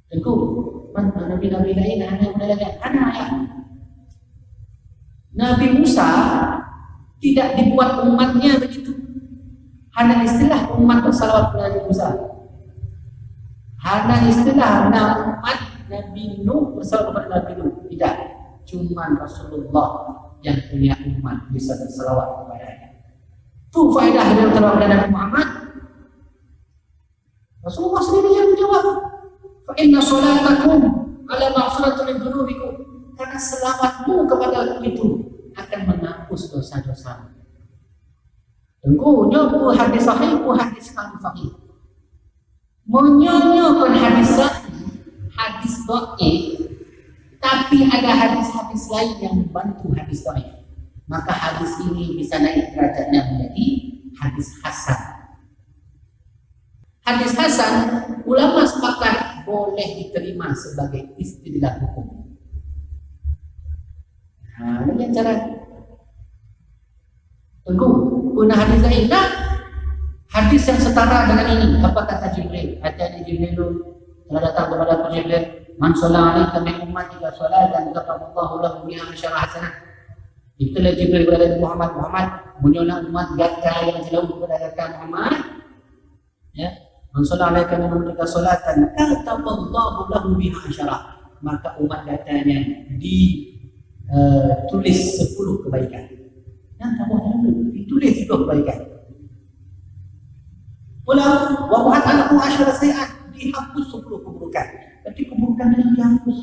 Tengku, Nabi-Nabi lain hanya mendalamkan anak ya. Nabi Musa tidak dibuat umatnya begitu. Hanya istilah umat bersalawat kepada Nabi Musa. Hanya istilah umat Nabi Nuh bersalawat kepada Nabi Nuh. Tidak. Cuma Rasulullah yang punya umat bisa bersalawat kepadanya. Itu faedah dari bersalawat kepada Nabi Muhammad. Rasulullah sendiri yang menjawab. Fa inna salatakum ala maghfiratin min dhunubikum. Karena selawatmu kepada aku itu akan menghapus dosa-dosa. Tengku nyoku hadis sahih ku hadis sahih. Menyonyokan hadis sahih, hadis dhaif, tapi ada hadis-hadis lain yang membantu hadis dhaif. Maka hadis ini bisa naik derajatnya menjadi hadis hasan. Hadis hasan, ulama sepakat boleh diterima sebagai istilah hukum. Nah, ini yang cara. Tengku, punah hadis lain tak? Hadis yang setara dengan ini. Apa kata Jibril? Kata Jibril telah datang kepada Abu Jibril, man shalla alaika min ummatika salatan kataballahu lahu biha asyara hasanah. Itulah Jibril kepada Muhammad, menyona umat gata yang selalu kepada kata Muhammad. Ya, man shalla alaika min ummatika salatan kataballahu lahu biha asyara. Maka umat gatanya ditulis 10 kebaikan. Yang tambah ditulis 10 kebaikan. Ulang, wa mu'at anakmu asyara sayi'at, dihapus 10 keburukan. Berarti keburukan yang dihapus.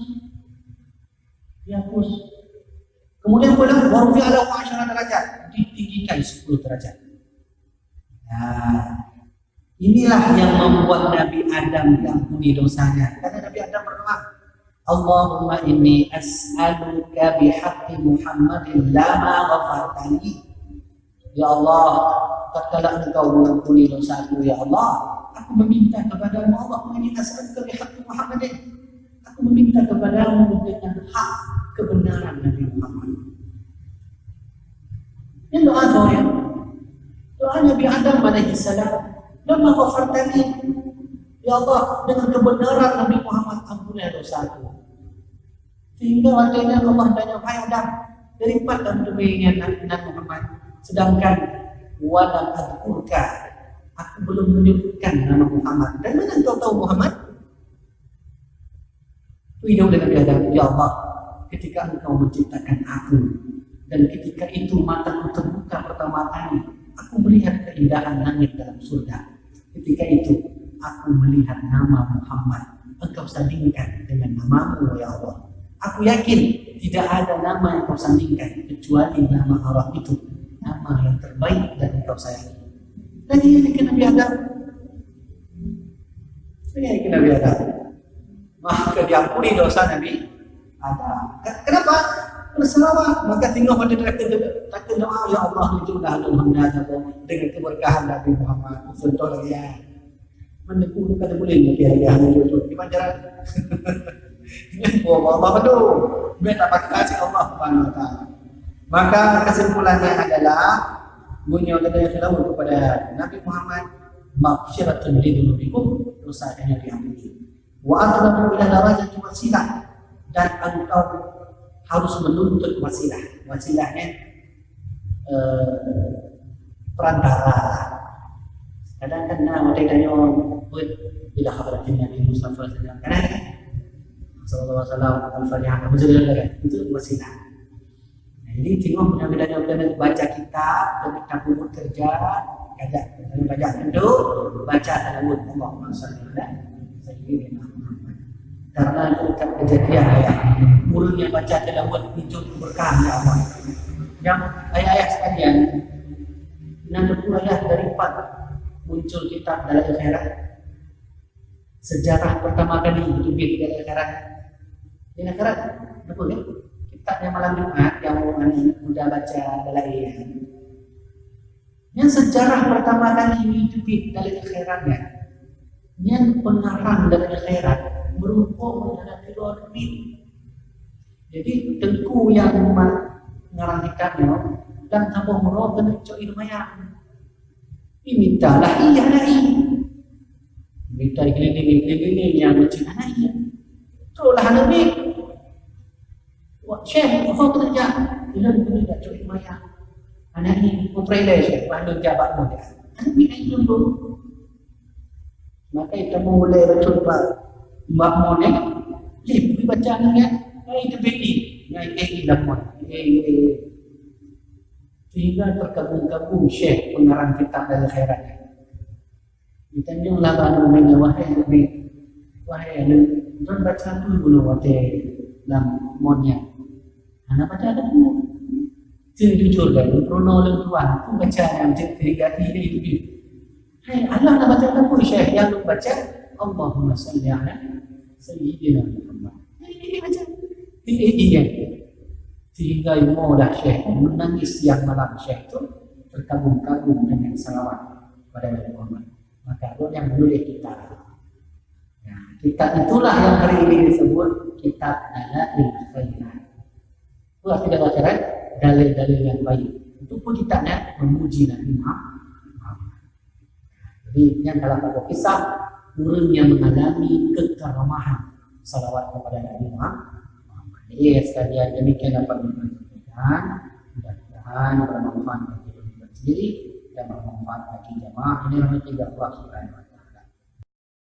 Kemudian ulang, wa rufi'a lahu asyara derajat, ditinggikan 10 derajat. Nah, inilah yang membuat Nabi Adam diampuni dosanya. Karena Nabi Adam berdoa, Allahumma inni as'aluka bihaqqi Muhammadin lama ghafartani. Ya Allah, tatkala engkau mengampuni dosaku ya Allah, aku meminta kepadamu, Allahumma inni as'aluka bihaqqi Muhammadin. Aku meminta kepadamu dengan hak kebenaran Nabi Muhammad. Ini doa saya. Doa Nabi Adam alaihi salam, lama ghafartani. Ya Allah, dengan kebenaran Nabi Muhammad ampuni dosaku. Sehingga waktunya Allah tanya, hai Adam, daripada demikian Nabi Muhammad. Sedangkan walam adkurka, aku belum menyebutkan nama Muhammad. Dan mana engkau tahu Muhammad? Itu dengan Nabi Adam, ya Allah, ketika engkau menciptakan aku, dan ketika itu mataku terbuka pertama kali, aku melihat keindahan langit dalam surga. Ketika itu aku melihat nama Muhammad, engkau sandingkan dengan namamu ya Allah. Aku yakin tidak ada nama yang kau sandingkan kecuali nama Allah itu, nama yang terbaik dan engkau sayangi. Dan ini bikin Nabi Adam. Ini bikin Nabi Adam. Maka diampuni dosa Nabi Adam. Kenapa? Berselawat. Maka tinggal pada neraka doa, ya Allah itulah alhamdulillah dengan keberkahan Nabi Muhammad. Contoh ya. Menekuk kata boleh dia hanya itu. Gimana cara? Allah betul. Biar dapat kasih Allah Subhanahu wa taala. Maka kesimpulannya adalah menyatakan selalu kepada Nabi Muhammad, maghfiratun li dzunubikum, dosanya diampuni. Wa aqrabu ila darajati wasilah, dan engkau harus menuntut wasilah. Wasilahnya perantara. Kadang-kadang ada tanya bila khabaratnya Nabi Mustafa sallallahu alaihi wasallam al-Fatihah itu wasilah. Jadi tengok punya bidang-bidang baca kitab, kita pun kerja, baca duduk, baca talawud Allahumma shalli ala sayyidina Muhammad. Karena itu kejadian ya, mulutnya baca talawud itu berkah ya Allah. Yang ayat-ayat sekalian, nanti ayat dari 4 muncul kitab dalam akhirat. Sejarah pertama kali terbit dari akhirat. Di akhirat, betul ya? Kitabnya malam Jumat yang mudah baca dalail. Yang sejarah pertama kali ini terbit dari akhiratnya. Yang pengarang dari akhirat berupa adalah terbit. Jadi tengku yang mengarang kitabnya dan tambah merah dan cok lumayan. Mintalah iya. Minta gini yang macam mana iya. Teruslah Nabi. Syekh, apa kerja? Bila boleh tak curi maya? Anak ni memperoleh Syekh, bandung jabat muda. Nabi itu dulu. Maka kita mulai betul Mbak Mon ni. Pergi baca ni kan? Itu bini. Yang lamon. Sehingga terkagum-kagum Syekh pengarang kitab dari khairat. Ditanya lah Nabi, wahai Nabi. Wahai Nabi. Tuan baca dulu waktu dalam monnya. Anak baca dulu. Sini jujur kan, kronologi Tuhan. Aku baca yang tiga ini itu. Hai Allah nak baca apa Syekh yang lu baca? Allahumma salli ala sayyidina Muhammad. Ini baca. Ini yang sehingga dah Syekh menangis siang malam Syekh itu terkagum-kagum dengan salawat pada Nabi Muhammad. Maka itu yang boleh kita. Nah, kitab itulah yang hari ini disebut kitab Dalail Khairat. Itu artinya bacaran dalil-dalil yang baik. Itu pun kitabnya memuji Nabi Muhammad. Jadi yang dalam pokok kisah orang yang mengalami kekeramahan salawat kepada Nabi Muhammad. Jadi sekalian demikian dapat disampaikan. Mudah-mudahan bermanfaat bagi diri sendiri dan bermanfaat bagi jemaah. Ini adalah 3 waktu.